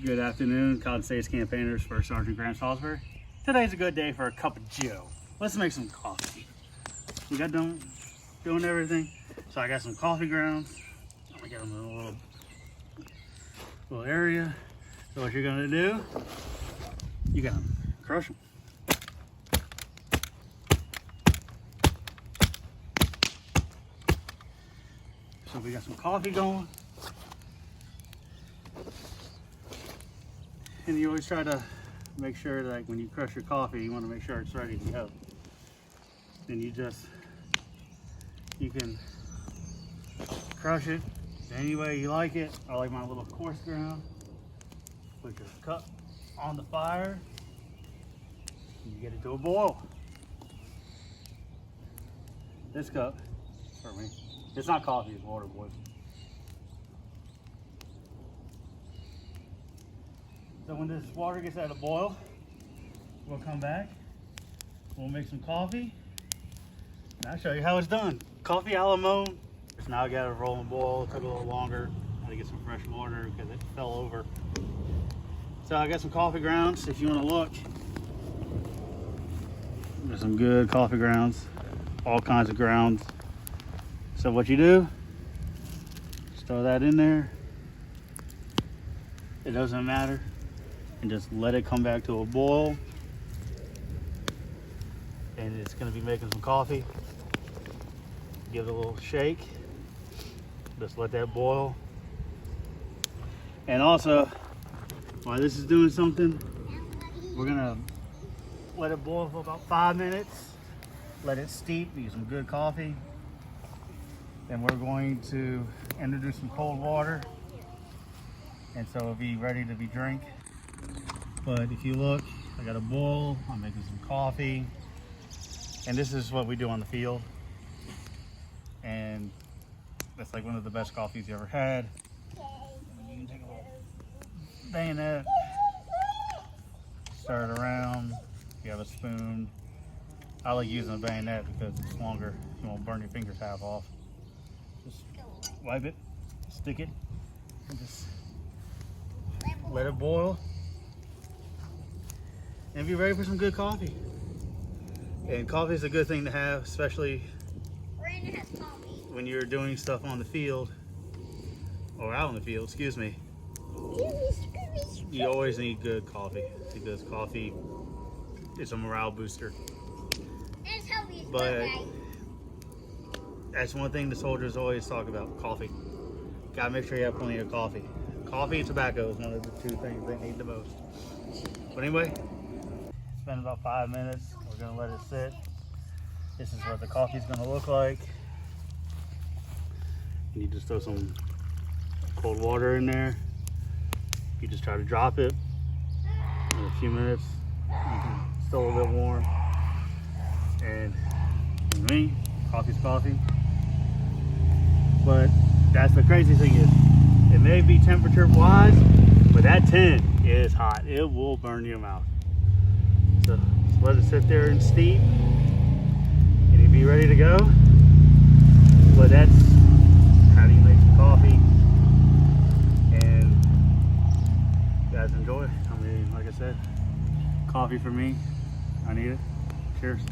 Good afternoon, Cotton States campaigners, First Sargent Grant Salisbury. Today's a good day for a cup of Joe. Let's make some coffee. We got done doing everything, so I got some coffee grounds. I'm gonna get them in a little area. So what you're gonna do, you gotta crush them. So we got some coffee going. And you always try to make sure that when you crush your coffee, you want to make sure it's ready to go. And you can crush it any way you like it. I like my little coarse ground. Put your cup on the fire. And you get it to a boil. This cup, for me, it's not coffee, it's water, boys. So when this water gets at a boil, we'll come back, we'll make some coffee, and I'll show you how it's done. Coffee a la mode. Now I got a rolling boil, it took a little longer. I had to get some fresh water because it fell over. So I got some coffee grounds, if you want to look. There's some good coffee grounds, all kinds of grounds. So what you do, just throw that in there. It doesn't matter. And just let it come back to a boil. And it's gonna be making some coffee. Give it a little shake. Just let that boil. And also, while this is doing something, we're gonna let it boil for about 5 minutes. Let it steep, use some good coffee. Then we're going to introduce some cold water. And so it'll be ready to be drank. But if you look, I got a bowl, I'm making some coffee. And this is what we do on the field. And that's like one of the best coffees you ever had. You can take a little bayonet, stir it around. If you have a spoon, I like using a bayonet because it's longer. You won't burn your fingers half off. Just wipe it, stick it, and just let it boil. And be ready for some good coffee. And coffee is a good thing to have, especially when you're doing stuff on the field, or out in the field, excuse me. You always need good coffee, because coffee is a morale booster. But that's one thing the soldiers always talk about, coffee. Gotta make sure you have plenty of coffee. Coffee and tobacco is one of the two things they need the most. But anyway, it's been about 5 minutes. We're gonna let it sit. This is what the coffee's gonna look like. You just throw some cold water in there. You just try to drop it in a few minutes. It's still a little bit warm. And for me, coffee's coffee. But that's the crazy thing is, it may be temperature wise, but that tin is hot. It will burn your mouth. So just let it sit there and steep, and you'll be ready to go. But that's how do you make some coffee. And you guys enjoy. I mean, like I said, coffee for me, I need it. Cheers.